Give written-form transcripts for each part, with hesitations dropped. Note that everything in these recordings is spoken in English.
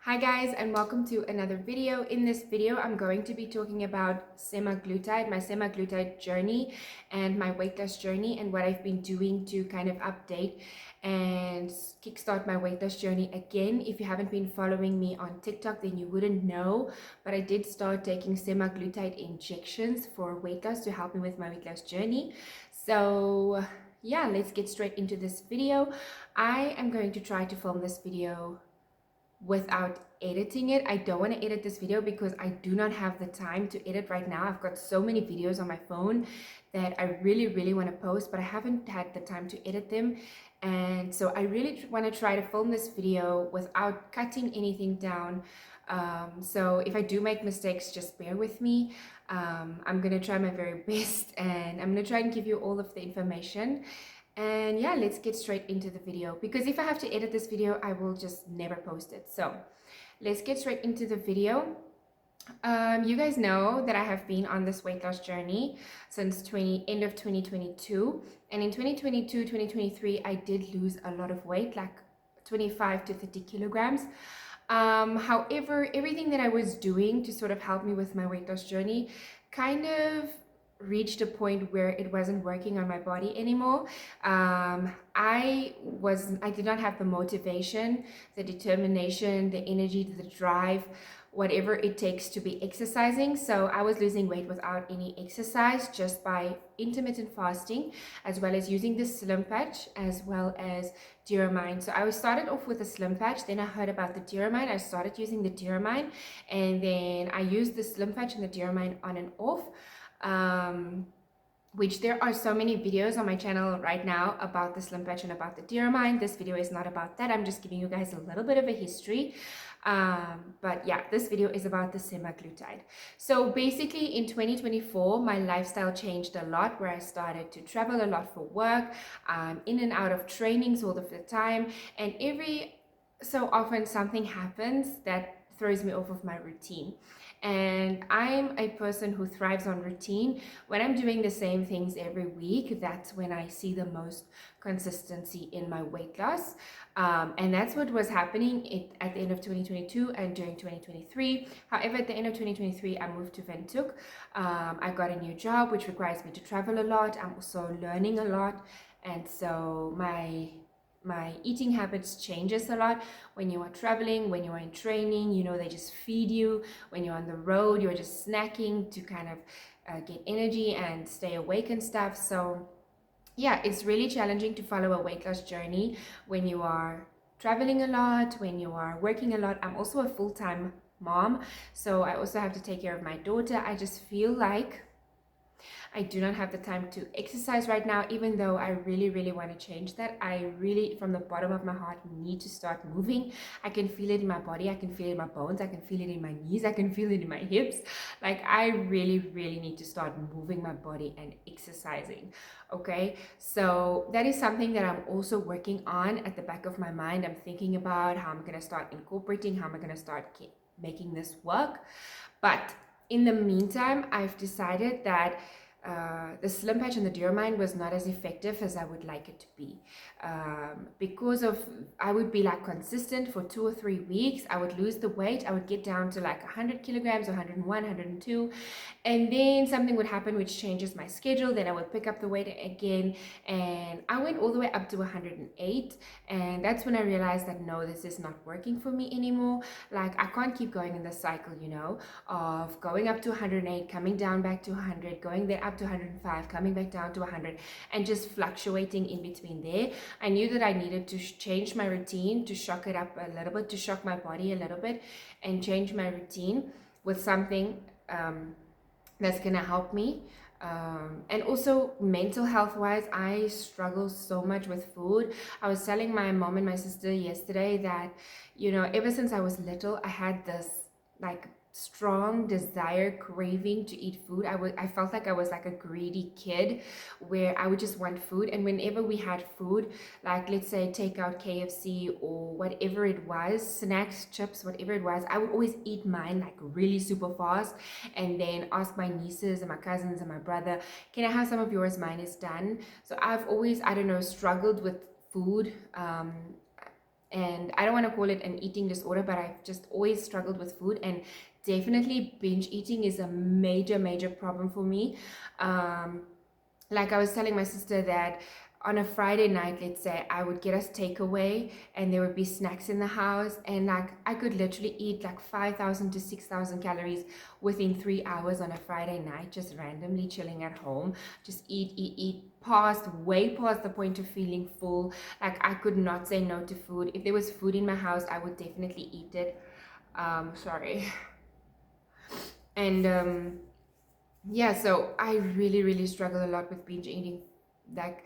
Hi guys, and welcome to another video. In this video, I'm going to be talking about semaglutide, my semaglutide journey and my weight loss journey, and what I've been doing to kind of update and kickstart my weight loss journey again. If you haven't been following me on TikTok, then you wouldn't know, but I did start taking semaglutide injections for weight loss to help me with my weight loss journey. So yeah, let's get straight into this video. I am going to try to film this video without editing it. I don't want to edit this video because I do not have the time to edit right now. I've got so many videos on my phone that I really want to post, but I haven't had the time to edit them. And so I really want to try to film this video without cutting anything down. So if I do make mistakes, just bear with me. I'm gonna try my very best, and I'm gonna try and give you all of the information. And yeah, let's get straight into the video, because if I have to edit this video, I will just never post it. So let's get straight into the video. You guys know that I have been on this weight loss journey since end of 2022. And in 2022, 2023, I did lose a lot of weight, like 25 to 30 kilograms. However, everything that I was doing to sort of help me with my weight loss journey kind of reached a point where it wasn't working on my body anymore. I did not have the motivation, the determination, the energy, the drive, whatever it takes to be exercising. So I was losing weight without any exercise, just by intermittent fasting, as well as using the Slimpatch, as well as duromine. So I started off with the Slimpatch, then I heard about the duromine. I started using the duromine, and then I used the Slimpatch and the duromine on and off. Which there are so many videos on my channel right now about the Slimpatch and about the duromine. This video is not about that. I'm just giving you guys a little bit of a history. But yeah, this video is about the semaglutide. So basically in 2024, my lifestyle changed a lot, where I started to travel a lot for work, in and out of trainings all of the time, and every so often something happens that throws me off of my routine. And I'm a person who thrives on routine. When I'm doing the same things every week, that's when I see the most consistency in my weight loss. And that's what was happening at the end of 2022 and during 2023. However, at the end of 2023, I moved to Windhoek. I got a new job, which requires me to travel a lot. I'm also learning a lot. And so my eating habits changes a lot when you are traveling, when you are in training. You know, they just feed you. When you're on the road, you're just snacking to kind of get energy and stay awake and stuff. So yeah, it's really challenging to follow a weight loss journey when you are traveling a lot, when you are working a lot. I'm also a full-time mom, so I also have to take care of my daughter. I just feel like I do not have the time to exercise right now, even though I really want to change that. I really, from the bottom of my heart, need to start moving. I can feel it in my body. I can feel it in my bones. I can feel it in my knees. I can feel it in my hips. Like, I really need to start moving my body and exercising. Okay, so that is something that I'm also working on at the back of my mind. I'm thinking about how I'm going to start incorporating, how I'm going to start making this work. But in the meantime, I've decided that the Slimpatch and the duromine was not as effective as I would like it to be, because of I would be like consistent for 2 or 3 weeks. I would lose the weight. I would get down to like 100 kilograms, 101, 102, and then something would happen which changes my schedule. Then I would pick up the weight again, and I went all the way up to 108, and that's when I realized that no, this is not working for me anymore. Like, I can't keep going in this cycle, you know, of going up to 108, coming down back to 100, going there up to 105, coming back down to 100, and just fluctuating in between there. I knew that I needed to change my routine, to shock it up a little bit, to shock my body a little bit, and change my routine with something that's gonna help me. And also mental health wise, I struggle so much with food. I was telling my mom and my sister yesterday that, you know, ever since I was little, I had this like strong desire, craving to eat food. I felt like I was like a greedy kid, where I would just want food. And whenever we had food, like let's say take out KFC or whatever it was, snacks, chips, whatever it was, I would always eat mine like really super fast, and then ask my nieces and my cousins and my brother, can I have some of yours? Mine is done. So I've always, I don't know, struggled with food. And I don't want to call it an eating disorder, but I've just always struggled with food, and definitely binge eating is a major problem for me. Like I was telling my sister that on a Friday night, let's say, I would get us takeaway and there would be snacks in the house, and like I could literally eat like 5,000 to 6,000 calories within 3 hours on a Friday night, just randomly chilling at home, just eat way past the point of feeling full. Like I could not say no to food. If there was food in my house, I would definitely eat it. Sorry. And yeah, so I really struggle a lot with binge eating. Like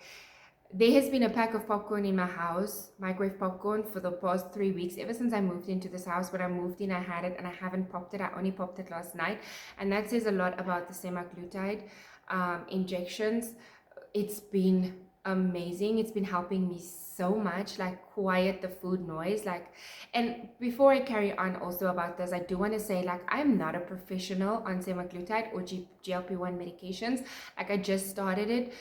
there has been a pack of popcorn in my house, microwave popcorn, for the past 3 weeks, ever since I moved into this house. When I moved in, I had it and I haven't popped it. I only popped it last night, and that says a lot about the semaglutide injections. It's been amazing. It's been helping me so much, like quiet the food noise. Like, and before I carry on also about this, I do want to say, like, I'm not a professional on semaglutide or GLP-1 medications. Like I just started it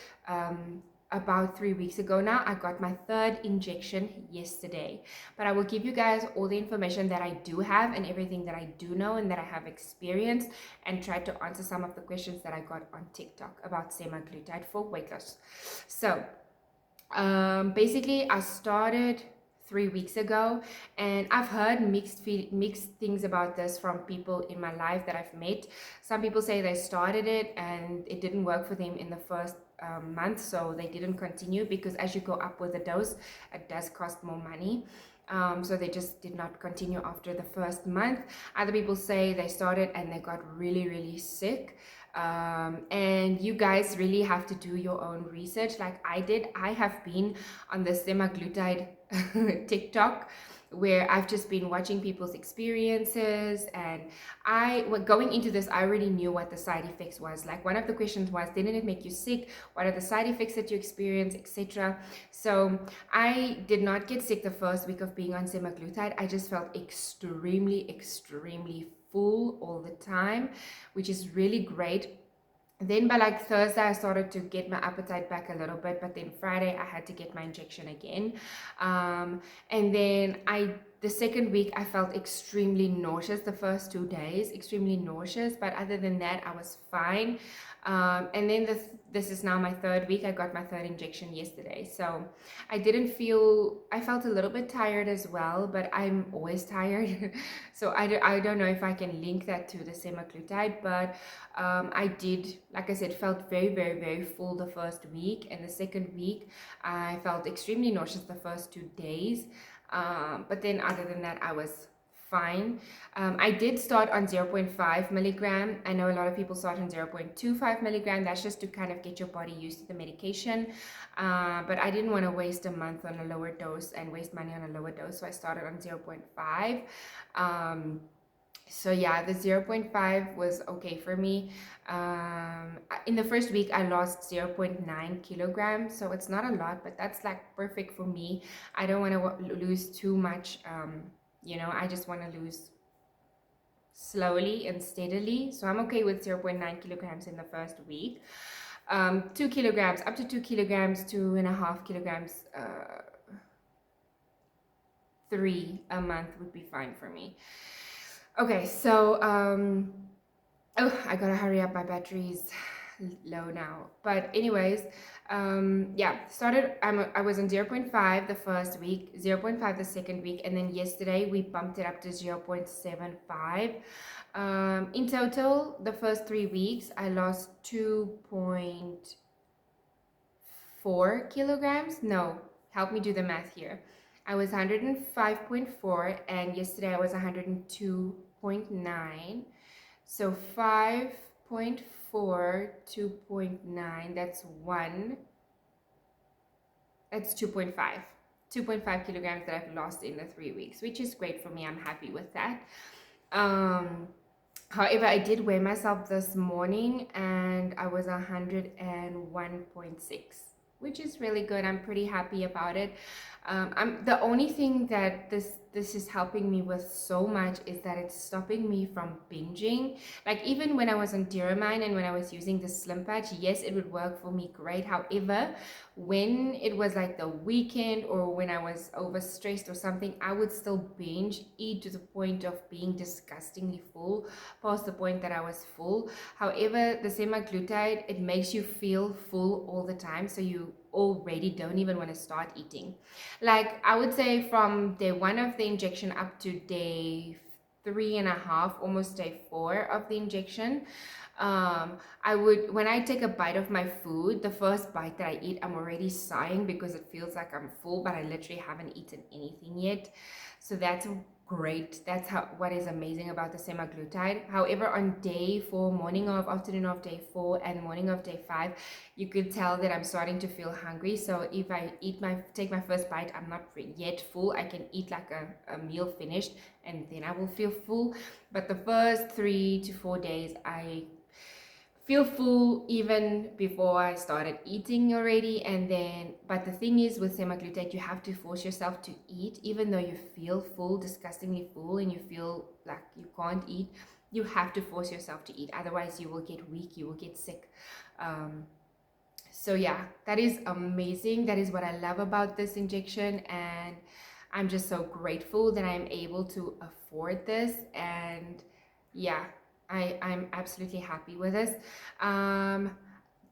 about 3 weeks ago now. I got my third injection yesterday, but I will give you guys all the information that I do have and everything that I do know and that I have experienced, and try to answer some of the questions that I got on TikTok about semaglutide for weight loss. So basically I started 3 weeks ago, and I've heard mixed things about this from people in my life that I've met. Some people say they started it and it didn't work for them in the first month, so they didn't continue, because as you go up with the dose, it does cost more money. So they just did not continue after the first month. Other people say they started and they got really sick. And you guys really have to do your own research like I did. I have been on the semaglutide TikTok, where I've just been watching people's experiences, and going into this, I already knew what the side effects was. Like one of the questions was, didn't it make you sick? What are the side effects that you experience, etc.? So I did not get sick the first week of being on semaglutide. I just felt extremely full all the time, which is really great. Then by like Thursday, I started to get my appetite back a little bit, but then Friday I had to get my injection again. And then the second week I felt extremely nauseous. The first 2 days, extremely nauseous, but other than that, I was fine. And then this is now my third week. I got my third injection yesterday. So I felt a little bit tired as well, but I'm always tired. So I don't know if I can link that to the semaglutide, but I did, like I said, felt very full the first week, and the second week I felt extremely nauseous the first 2 days. But then other than that, I was fine. I did start on 0.5 milligram. I know a lot of people start on 0.25 milligram. That's just to kind of get your body used to the medication. But I didn't want to waste a month on a lower dose and waste money on a lower dose, so I started on 0.5. So yeah, the 0.5 was okay for me. In the first week, I lost 0.9 kilograms, so it's not a lot, but that's like perfect for me. I don't want to lose too much. I just want to lose slowly and steadily. So I'm okay with 0.9 kilograms in the first week. 2 kilograms, up to 2 kilograms, 2.5 kilograms, 3 a month would be fine for me. Okay, so, I gotta hurry up, my battery's low now. But anyways, yeah, I was on 0.5 the first week, 0.5 the second week, and then yesterday we bumped it up to 0.75. In total, the first 3 weeks, I lost 2.4 kilograms. No, help me do the math here. I was 105.4, and yesterday I was 102.9. So 5.4, 2.9, that's 2.5. 2.5 kilograms that I've lost in the 3 weeks, which is great for me. I'm happy with that. However, I did weigh myself this morning and I was 101.6, which is really good. I'm pretty happy about it. The only thing that this is helping me with so much is that it's stopping me from binging. Like even when I was on duromine and when I was using the Slimpatch, yes, it would work for me great. However, when it was like the weekend or when I was overstressed or something, I would still binge eat to the point of being disgustingly full, past the point that I was full. However, the semaglutide, it makes you feel full all the time, so you already don't even want to start eating. Like I would say from day 1 of the injection up to day 3.5, almost day 4 of the injection, I would, when I take a bite of my food, the first bite that I eat, I'm already sighing because it feels like I'm full, but I literally haven't eaten anything yet. So that's great. That's how, what is amazing about the semaglutide. However, on day 4, morning of, afternoon of day 4 and morning of day 5, you could tell that I'm starting to feel hungry. So if I take my first bite, I'm not yet full. I can eat like a meal finished and then I will feel full. But the first 3 to 4 days, I feel full even before I started eating already. And then, but the thing is with semaglutide, you have to force yourself to eat, even though you feel full, disgustingly full, and you feel like you can't eat. You have to force yourself to eat, otherwise you will get weak, you will get sick. So yeah, that is amazing. That is what I love about this injection, and I'm just so grateful that I'm able to afford this. And yeah, I'm absolutely happy with this.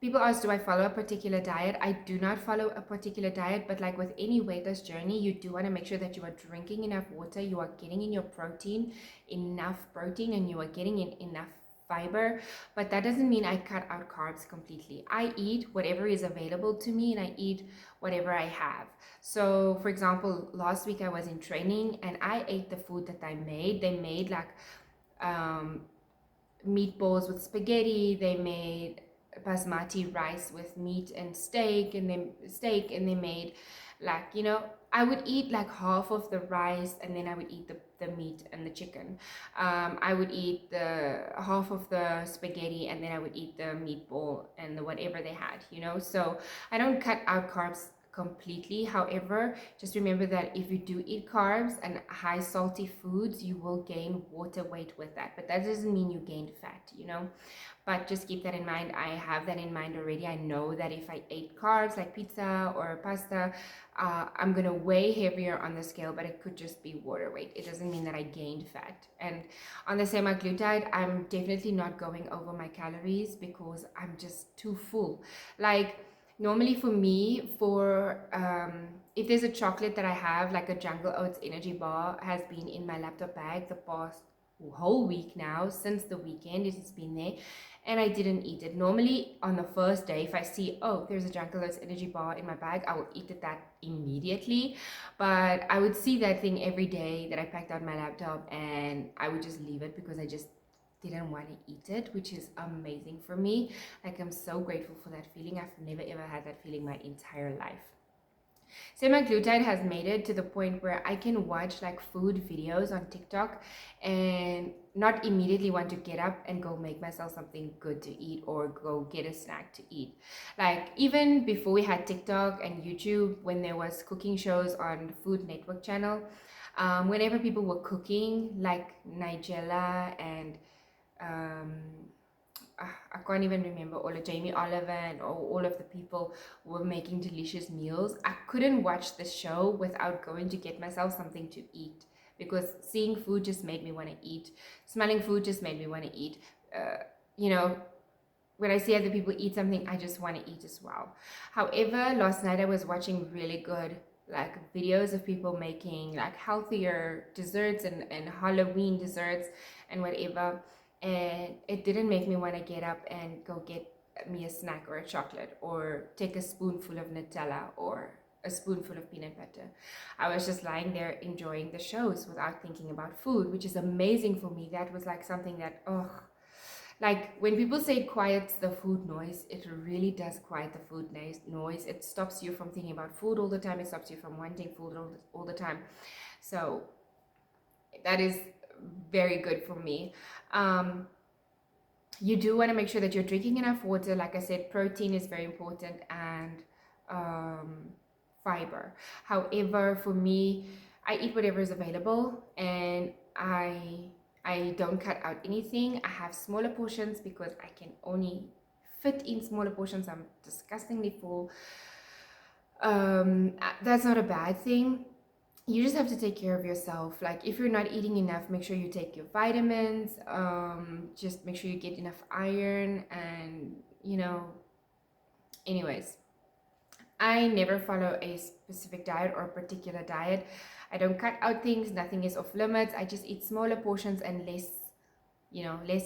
People ask, do I follow a particular diet? I do not follow a particular diet, but like with any weight loss journey, you do want to make sure that you are drinking enough water, you are getting in your protein, enough protein, and you are getting in enough fiber. But that doesn't mean I cut out carbs completely. I eat whatever is available to me and I eat whatever I have. So for example, last week I was in training and I ate the food that they made like meatballs with spaghetti, they made basmati rice with meat and steak, and they made like, you know, I would eat like half of the rice and then I would eat the meat and the chicken. I would eat the half of the spaghetti and then I would eat the meatball and the whatever they had, you know. So I don't cut out carbs completely. However, just remember that if you do eat carbs and high salty foods, you will gain water weight with that, but that doesn't mean you gained fat, you know. But just keep that in mind. I have that in mind already. I know that if I ate carbs like pizza or pasta, I'm gonna weigh heavier on the scale, but it could just be water weight. It doesn't mean that I gained fat. And on the semaglutide, I'm definitely not going over my calories because I'm just too full. Like normally for me, if there's a chocolate that I have, like a Jungle Oats energy bar has been in my laptop bag the past whole week now, since the weekend it has been there, and I didn't eat it. Normally on the first day, if I see, oh, there's a Jungle Oats energy bar in my bag, I will eat that immediately. But I would see that thing every day that I packed out my laptop and I would just leave it because I just didn't want to eat it, which is amazing for me. Like I'm so grateful for that feeling. I've never ever had that feeling my entire life. Semaglutide has made it to the point where I can watch like food videos on TikTok and not immediately want to get up and go make myself something good to eat or go get a snack to eat. Like even before we had TikTok and YouTube, when there was cooking shows on the Food Network channel, whenever people were cooking, like Nigella and I can't even remember, all of Jamie Oliver and all of the people were making delicious meals. I couldn't watch the show without going to get myself something to eat, because seeing food just made me want to eat. Smelling food just made me want to eat. You know, when I see other people eat something, I just want to eat as well. However, last night I was watching really good like videos of people making like healthier desserts and Halloween desserts and whatever. And it didn't make me want to get up and go get me a snack or a chocolate or take a spoonful of Nutella or a spoonful of peanut butter. I was just lying there enjoying the shows without thinking about food, which is amazing for me. That was like something that, like when people say it quiets the food noise, it really does quiet the food noise. It stops you from thinking about food all the time. It stops you from wanting food all the time. So that is very good for me. You do want to make sure that you're drinking enough water. Like I said, protein is very important, and fiber. However, for me, I eat whatever is available, and I don't cut out anything. I have smaller portions because I can only fit in smaller portions. I'm disgustingly full. That's not a bad thing. You just have to take care of yourself. Like if you're not eating enough, make sure you take your vitamins. Just make sure you get enough iron, and anyways, I never follow a specific diet or a particular diet. I don't cut out things. Nothing is off limits. I just eat smaller portions and less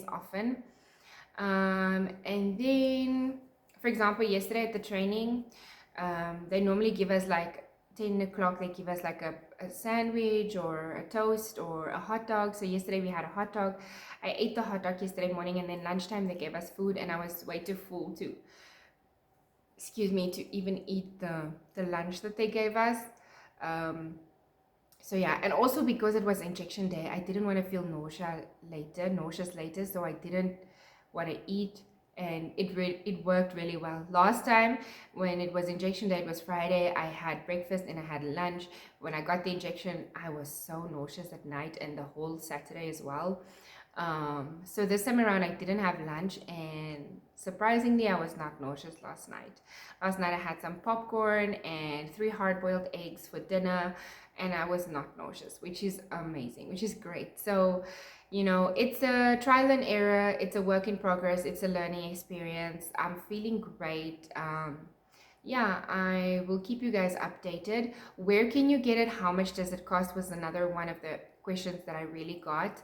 often. And then, for example, yesterday at the training, they normally give us like 10 o'clock, they give us like a sandwich or a toast or a hot dog. So yesterday we had a hot dog. I ate the hot dog yesterday morning, and then lunchtime they gave us food, and I was way too full to even eat the lunch that they gave us. So yeah, and also because it was injection day, I didn't want to feel nauseous later, so I didn't want to eat, and it worked really well. Last time when it was injection day, it was Friday, I had breakfast and I had lunch. When I got the injection, I was so nauseous at night and the whole Saturday as well. So this time around I didn't have lunch, and surprisingly I was not nauseous last night. Last night I had some popcorn and 3 hard-boiled eggs for dinner, and I was not nauseous, which is amazing, which is great. So it's a trial and error, it's a work in progress, it's a learning experience. I'm feeling great. Yeah, I will keep you guys updated. Where can you get it? How much does it cost? Was another one of the questions that I really got.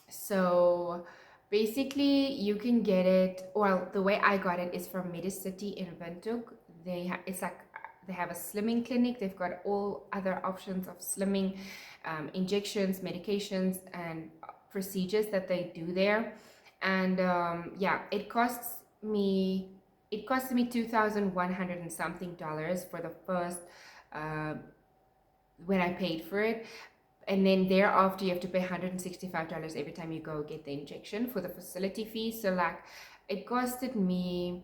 So basically you can get it, well, the way I got it is from Medicity in Windhoek. It's like they have a slimming clinic. They've got all other options of slimming, injections, medications, and procedures that they do there. And yeah, it cost me $2,100 and something for the first when I paid for it. And then thereafter you have to pay $165 every time you go get the injection for the facility fee. So like it costed me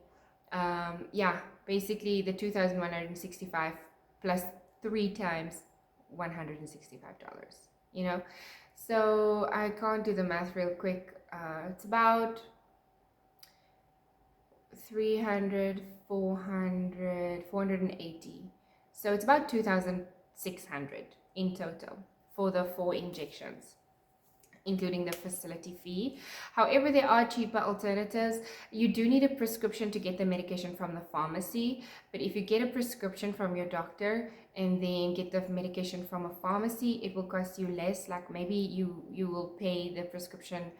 yeah, basically the $2,165 plus 3 times $165, so I can't do the math real quick. It's about 300, 400, 480. So it's about 2,600 in total for the 4 injections, including the facility fee. However, there are cheaper alternatives. You do need a prescription to get the medication from the pharmacy, but if you get a prescription from your doctor and then get the medication from a pharmacy, it will cost you less. Like maybe you will pay the prescription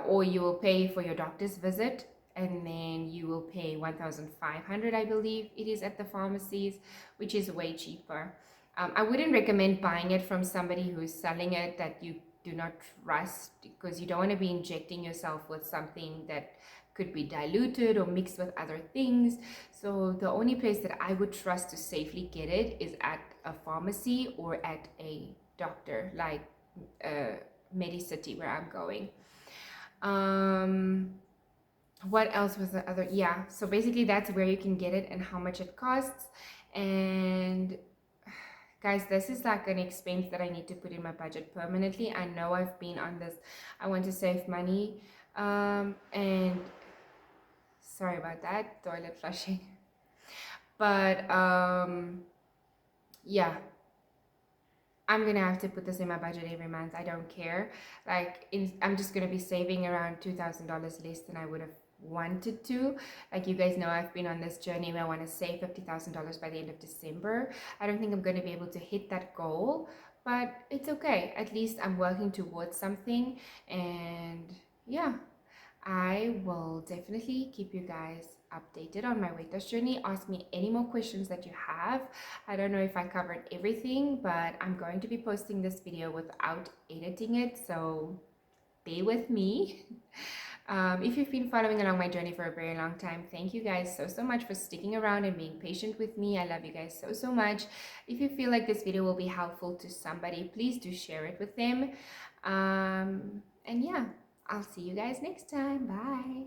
or you will pay for your doctor's visit, and then you will pay 1,500, I believe it is, at the pharmacies, which is way cheaper. I wouldn't recommend buying it from somebody who's selling it that you do not trust, because you don't want to be injecting yourself with something that could be diluted or mixed with other things. So the only place that I would trust to safely get it is at a pharmacy or at a doctor, like Medicity, where I'm going. What else was the other? Yeah, so basically that's where you can get it and how much it costs. And guys, this is like an expense that I need to put in my budget permanently. I know I've been on this, I want to save money, and sorry about that, toilet flushing. But yeah, I'm gonna have to put this in my budget every month. I don't care. Like I'm just gonna be saving around $2,000 less than I would have wanted to. Like you guys know, I've been on this journey where I want to save $50,000 by the end of December. I don't think I'm going to be able to hit that goal, but it's okay. At least I'm working towards something. And yeah, I will definitely keep you guys updated on my weight loss journey. Ask me any more questions that you have. I don't know if I covered everything, but I'm going to be posting this video without editing it, so bear with me. If you've been following along my journey for a very long time, thank you guys so much for sticking around and being patient with me. I love you guys so much. If you feel like this video will be helpful to somebody, please do share it with them. And yeah, I'll see you guys next time. Bye.